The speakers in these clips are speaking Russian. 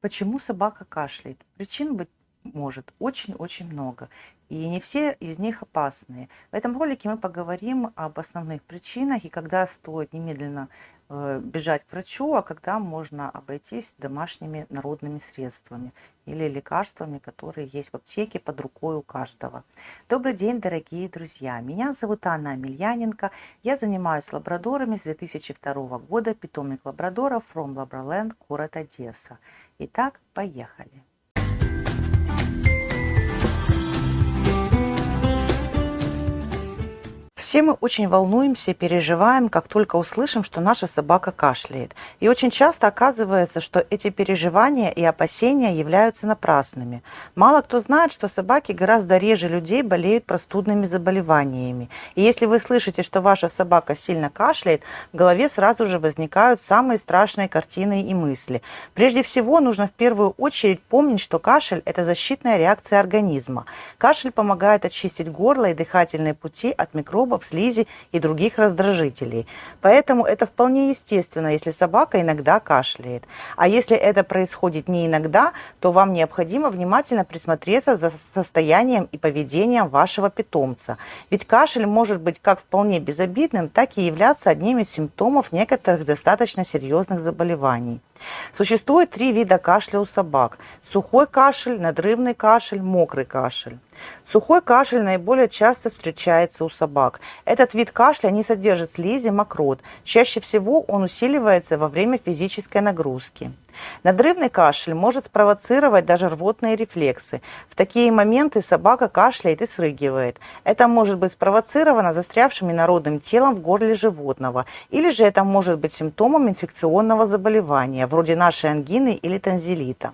Почему собака кашляет? Причин быть может очень-очень много, и не все из них опасные. В этом ролике мы поговорим об основных причинах и когда стоит немедленно бежать к врачу, а когда можно обойтись домашними народными средствами или лекарствами, которые есть в аптеке под рукой у каждого. Добрый день, дорогие друзья! Меня зовут Анна Амельяненко. Я занимаюсь лабрадорами с 2002 года, питомник лабрадоров From Labraland, город Одесса. Итак, поехали! Все мы очень волнуемся и переживаем, как только услышим, что наша собака кашляет. И очень часто оказывается, что эти переживания и опасения являются напрасными. Мало кто знает, что собаки гораздо реже людей болеют простудными заболеваниями. И если вы слышите, что ваша собака сильно кашляет, в голове сразу же возникают самые страшные картины и мысли. Прежде всего, нужно в первую очередь помнить, что кашель – это защитная реакция организма. Кашель помогает очистить горло и дыхательные пути от микробов, слизи и других раздражителей. Поэтому это вполне естественно, если собака иногда кашляет. А если это происходит не иногда, то вам необходимо внимательно присмотреться за состоянием и поведением вашего питомца. Ведь кашель может быть как вполне безобидным, так и являться одним из симптомов некоторых достаточно серьезных заболеваний. Существует 3 вида кашля у собак: сухой кашель, надрывный кашель, мокрый кашель. Сухой кашель наиболее часто встречается у собак. Этот вид кашля не содержит слизи, мокрот. Чаще всего он усиливается во время физической нагрузки. Надрывный кашель может спровоцировать даже рвотные рефлексы. В такие моменты собака кашляет и срыгивает. Это может быть спровоцировано застрявшим инородным телом в горле животного, или же это может быть симптомом инфекционного заболевания, вроде нашей ангины или танзелита.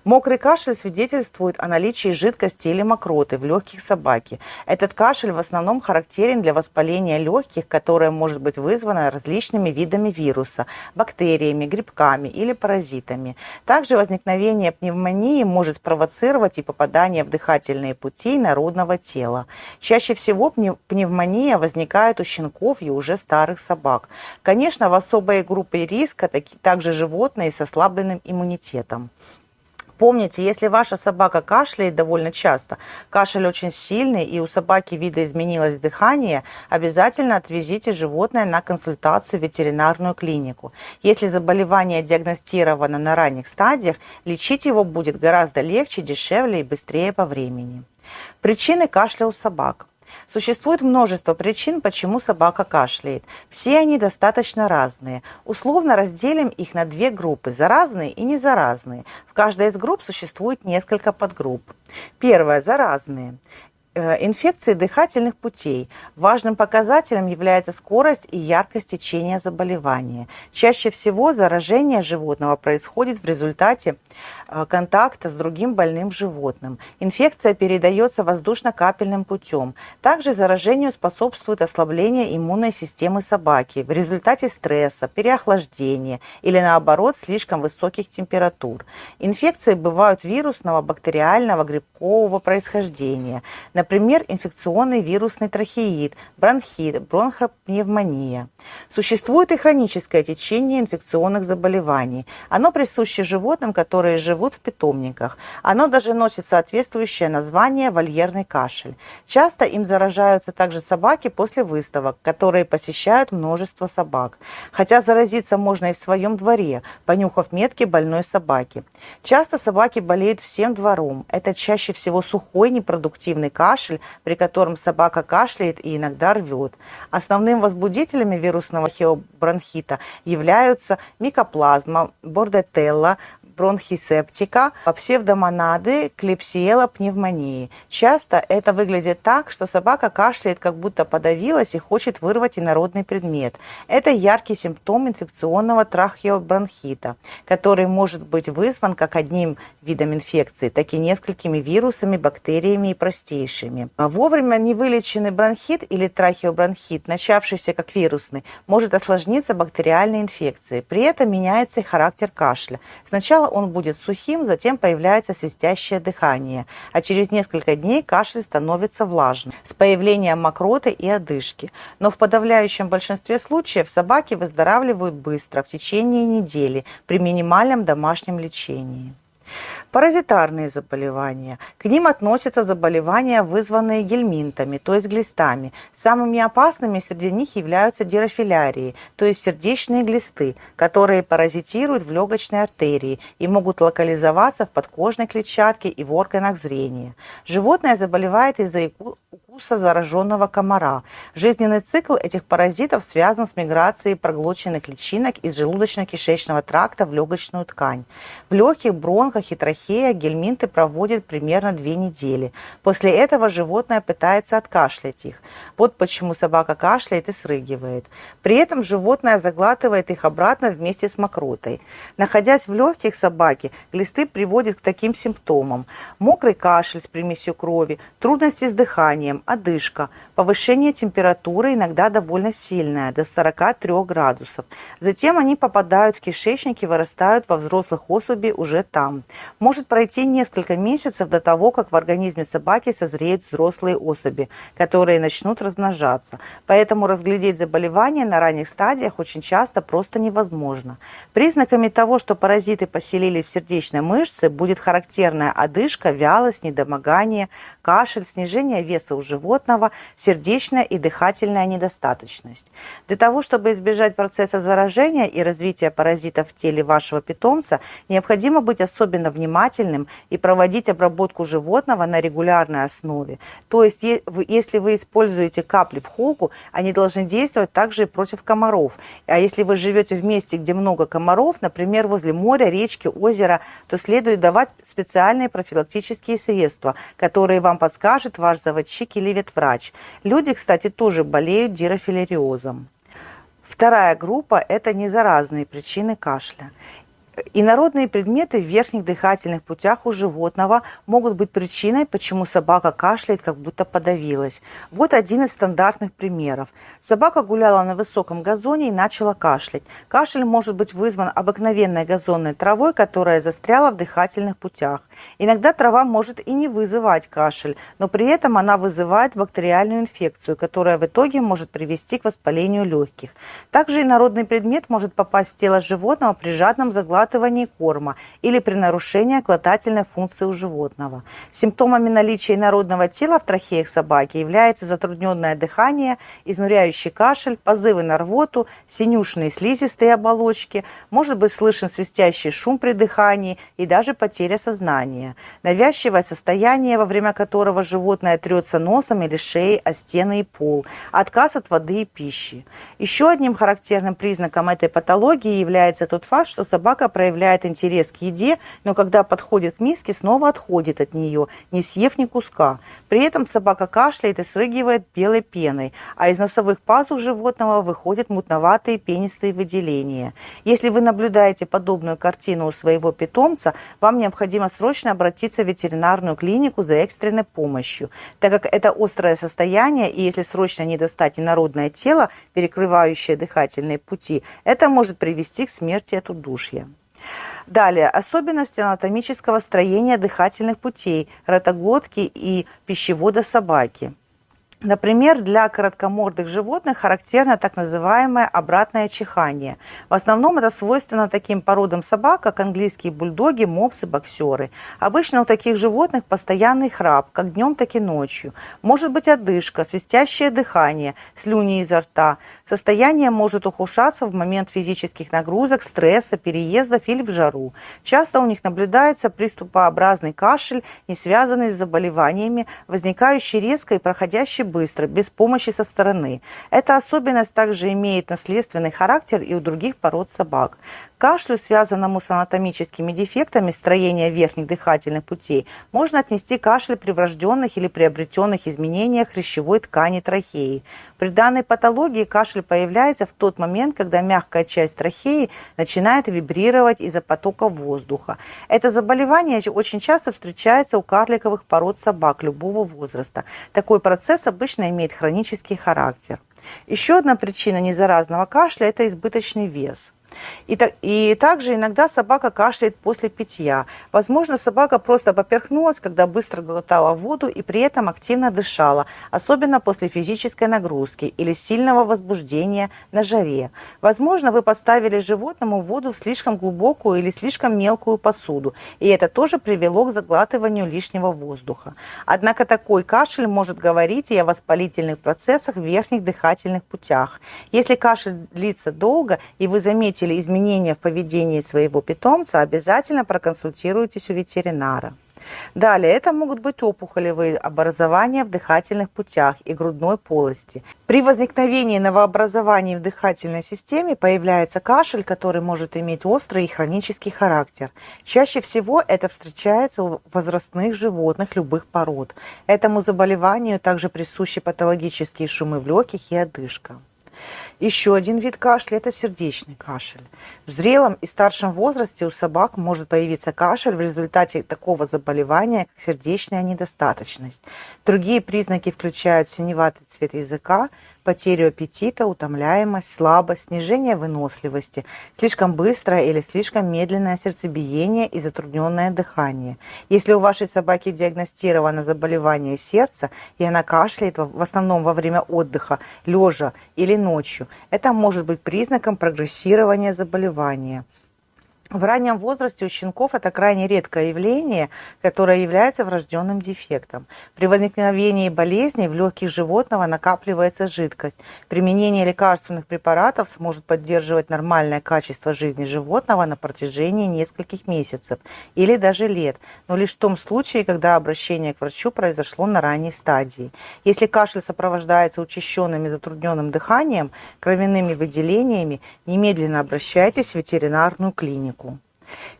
Мокрый кашель свидетельствует о наличии жидкости или мокроты в легких собаки. Этот кашель в основном характерен для воспаления легких, которое может быть вызвано различными видами вируса, бактериями, грибками или паразитами. Также возникновение пневмонии может спровоцировать и попадание в дыхательные пути инородного тела. Чаще всего пневмония возникает у щенков и уже старых собак. Конечно, в особой группе риска также животные с ослабленным иммунитетом. Помните, если ваша собака кашляет довольно часто, кашель очень сильный и у собаки видоизменилось дыхание, обязательно отвезите животное на консультацию в ветеринарную клинику. Если заболевание диагностировано на ранних стадиях, лечить его будет гораздо легче, дешевле и быстрее по времени. Причины кашля у собак. Существует множество причин, почему собака кашляет. Все они достаточно разные. Условно разделим их на 2 группы – заразные и незаразные. В каждой из групп существует несколько подгрупп. Первое – заразные. Инфекции дыхательных путей. Важным показателем является скорость и яркость течения заболевания. Чаще всего заражение животного происходит в результате контакта с другим больным животным. Инфекция передается воздушно-капельным путем. Также заражению способствует ослабление иммунной системы собаки в результате стресса, переохлаждения или наоборот слишком высоких температур. Инфекции бывают вирусного, бактериального, грибкового происхождения. Например, инфекционный вирусный трахеит, бронхит, бронхопневмония. Существует и хроническое течение инфекционных заболеваний. Оно присуще животным, которые живут в питомниках. Оно даже носит соответствующее название вольерный кашель. Часто им заражаются также собаки после выставок, которые посещают множество собак. Хотя заразиться можно и в своем дворе, понюхав метки больной собаки. Часто собаки болеют всем двором. Это чаще всего сухой непродуктивный кашель, при котором собака кашляет и иногда рвет. Основными возбудителями вирусного бронхита являются микоплазма, бордетелла, бронхисептика, псевдомонады, клепсиела пневмонии. Часто это выглядит так, что собака кашляет, как будто подавилась и хочет вырвать инородный предмет. Это яркий симптом инфекционного трахеобронхита, который может быть вызван как одним видом инфекции, так и несколькими вирусами, бактериями и простейшими. Вовремя невылеченный бронхит или трахеобронхит, начавшийся как вирусный, может осложниться бактериальной инфекцией. При этом меняется и характер кашля. Сначала он будет сухим, затем появляется свистящее дыхание, а через несколько дней кашель становится влажным, с появлением мокроты и одышки. Но в подавляющем большинстве случаев собаки выздоравливают быстро, в течение недели, при минимальном домашнем лечении. Паразитарные заболевания. К ним относятся заболевания, вызванные гельминтами, то есть глистами. Самыми опасными среди них являются дирофилярии, то есть сердечные глисты, которые паразитируют в легочной артерии и могут локализоваться в подкожной клетчатке и в органах зрения. Животное заболевает из-за укуса зараженного комара. Жизненный цикл этих паразитов связан с миграцией проглоченных личинок из желудочно-кишечного тракта в легочную ткань. В легких, бронхах и трахеях гельминты проводят примерно 2 недели. После этого животное пытается откашлять их. Вот почему собака кашляет и срыгивает. При этом животное заглатывает их обратно вместе с мокротой. Находясь в легких собаки, глисты приводят к таким симптомам: мокрый кашель с примесью крови, трудности с дыханием, одышка, повышение температуры, иногда довольно сильное, до 43 градусов. Затем они попадают в кишечник и вырастают во взрослых особей уже там. Может пройти несколько месяцев до того, как в организме собаки созреют взрослые особи, которые начнут размножаться. Поэтому разглядеть заболевание на ранних стадиях очень часто просто невозможно. Признаками того, что паразиты поселились в сердечной мышце, будет характерная одышка, вялость, недомогание, кашель, снижение веса у животного, сердечная и дыхательная недостаточность. Для того, чтобы избежать процесса заражения и развития паразитов в теле вашего питомца, необходимо быть особенно внимательным и проводить обработку животного на регулярной основе. То есть, если вы используете капли в холку, они должны действовать также и против комаров. А если вы живете в месте, где много комаров, например, возле моря, речки, озера, то следует давать специальные профилактические средства, которые вам подскажет ваш заводчик или ветврач. Люди, кстати, тоже болеют дирофилариозом. Вторая группа – это незаразные причины кашля. Инородные предметы в верхних дыхательных путях у животного могут быть причиной, почему собака кашляет, как будто подавилась. Вот один из стандартных примеров. Собака гуляла на высоком газоне и начала кашлять. Кашель может быть вызван обыкновенной газонной травой, которая застряла в дыхательных путях. Иногда трава может и не вызывать кашель, но при этом она вызывает бактериальную инфекцию, которая в итоге может привести к воспалению легких. Также инородный предмет может попасть в тело животного при жадном заглатывании корма или при нарушении глотательной функции у животного. Симптомами наличия инородного тела в трахеях собаки является затрудненное дыхание, изнуряющий кашель, позывы на рвоту, синюшные слизистые оболочки, может быть слышен свистящий шум при дыхании и даже потеря сознания. Навязчивое состояние, во время которого животное трется носом или шеей о стены и пол, отказ от воды и пищи. Еще одним характерным признаком этой патологии является тот факт, что собака проявляет интерес к еде, но когда подходит к миске, снова отходит от нее, не съев ни куска. При этом собака кашляет и срыгивает белой пеной, а из носовых пазух животного выходят мутноватые пенистые выделения. Если вы наблюдаете подобную картину у своего питомца, вам необходимо срочно обратиться в ветеринарную клинику за экстренной помощью, так как это острое состояние, и если срочно не достать инородное тело, перекрывающее дыхательные пути, это может привести к смерти от удушья. Далее, особенности анатомического строения дыхательных путей, ротоглотки и пищевода собаки. Например, для короткомордых животных характерно так называемое обратное чихание. В основном это свойственно таким породам собак, как английские бульдоги, мопсы, боксеры. Обычно у таких животных постоянный храп, как днем, так и ночью. Может быть одышка, свистящее дыхание, слюни изо рта. Состояние может ухудшаться в момент физических нагрузок, стресса, переездов или в жару. Часто у них наблюдается приступообразный кашель, не связанный с заболеваниями, возникающий резко и проходящий быстро, без помощи со стороны. Эта особенность также имеет наследственный характер и у других пород собак. К кашлю, связанному с анатомическими дефектами строения верхних дыхательных путей, можно отнести кашель при врожденных или приобретенных изменениях хрящевой ткани трахеи. При данной патологии кашель появляется в тот момент, когда мягкая часть трахеи начинает вибрировать из-за потока воздуха. Это заболевание очень часто встречается у карликовых пород собак любого возраста. Такой процесс обычно имеет хронический характер. Еще одна причина незаразного кашля – это избыточный вес. И также иногда собака кашляет после питья. Возможно, собака просто поперхнулась, когда быстро глотала воду и при этом активно дышала, особенно после физической нагрузки или сильного возбуждения на жаре. Возможно, вы поставили животному воду в слишком глубокую или слишком мелкую посуду, и это тоже привело к заглатыванию лишнего воздуха. Однако такой кашель может говорить и о воспалительных процессах в верхних дыхательных путях. Если кашель длится долго и вы заметили изменения в поведении своего питомца, обязательно проконсультируйтесь у ветеринара. Далее, это могут быть опухолевые образования в дыхательных путях и грудной полости. При возникновении новообразований в дыхательной системе появляется кашель, который может иметь острый и хронический характер. Чаще всего это встречается у возрастных животных любых пород. Этому заболеванию также присущи патологические шумы в легких и одышка. Еще один вид кашля – это сердечный кашель. В зрелом и старшем возрасте у собак может появиться кашель в результате такого заболевания, как сердечная недостаточность. Другие признаки включают синеватый цвет языка, потерю аппетита, утомляемость, слабость, снижение выносливости, слишком быстрое или слишком медленное сердцебиение и затрудненное дыхание. Если у вашей собаки диагностировано заболевание сердца, и она кашляет в основном во время отдыха, лежа или ночью, это может быть признаком прогрессирования заболевания. В раннем возрасте у щенков это крайне редкое явление, которое является врожденным дефектом. При возникновении болезней в легких животного накапливается жидкость. Применение лекарственных препаратов сможет поддерживать нормальное качество жизни животного на протяжении нескольких месяцев или даже лет, но лишь в том случае, когда обращение к врачу произошло на ранней стадии. Если кашель сопровождается учащенным и затрудненным дыханием, кровяными выделениями, немедленно обращайтесь в ветеринарную клинику.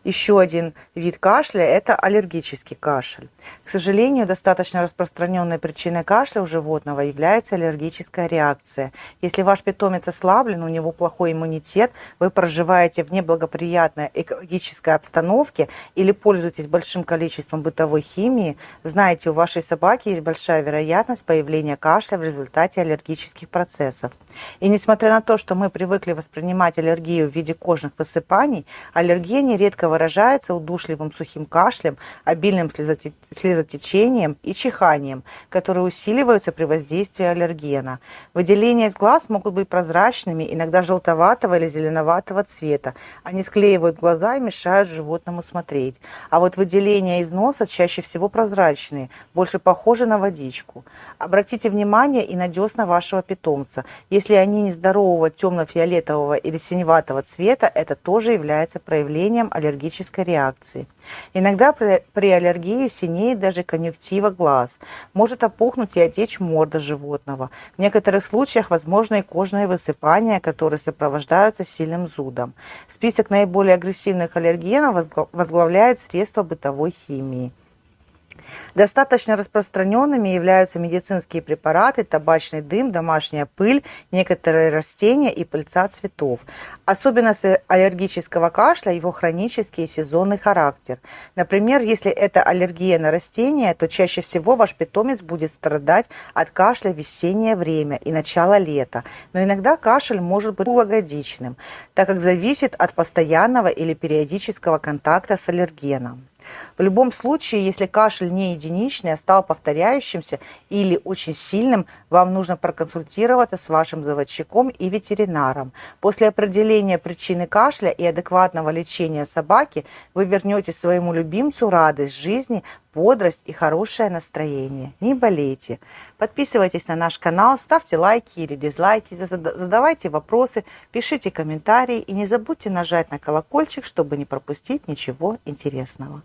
Еще один вид кашля – это аллергический кашель. К сожалению, достаточно распространенной причиной кашля у животного является аллергическая реакция. Если ваш питомец ослаблен, у него плохой иммунитет, вы проживаете в неблагоприятной экологической обстановке или пользуетесь большим количеством бытовой химии, знаете, у вашей собаки есть большая вероятность появления кашля в результате аллергических процессов. И несмотря на то, что мы привыкли воспринимать аллергию в виде кожных высыпаний, аллергия нередко выражается удушливым сухим кашлем, обильным слезотечением и чиханием, которые усиливаются при воздействии аллергена. Выделения из глаз могут быть прозрачными, иногда желтоватого или зеленоватого цвета. Они склеивают глаза и мешают животному смотреть. А вот выделения из носа чаще всего прозрачные, больше похожи на водичку. Обратите внимание и на десна вашего питомца. Если они нездорового темно-фиолетового или синеватого цвета, это тоже является проявлением аллергической реакции. Иногда при аллергии синеет даже конъюнктива глаз. Может опухнуть и отечь морда животного. В некоторых случаях возможны и кожные высыпания, которые сопровождаются сильным зудом. Список наиболее агрессивных аллергенов возглавляет средства бытовой химии. Достаточно распространенными являются медицинские препараты, табачный дым, домашняя пыль, некоторые растения и пыльца цветов. Особенность аллергического кашля – его хронический и сезонный характер. Например, если это аллергия на растения, то чаще всего ваш питомец будет страдать от кашля в весеннее время и начало лета. Но иногда кашель может быть круглогодичным, так как зависит от постоянного или периодического контакта с аллергеном. В любом случае, если кашель не единичный, а стал повторяющимся или очень сильным, вам нужно проконсультироваться с вашим заводчиком и ветеринаром. После определения причины кашля и адекватного лечения собаки вы вернете своему любимцу радость жизни, бодрость и хорошее настроение. Не болейте. Подписывайтесь на наш канал, ставьте лайки или дизлайки, задавайте вопросы, пишите комментарии и не забудьте нажать на колокольчик, чтобы не пропустить ничего интересного.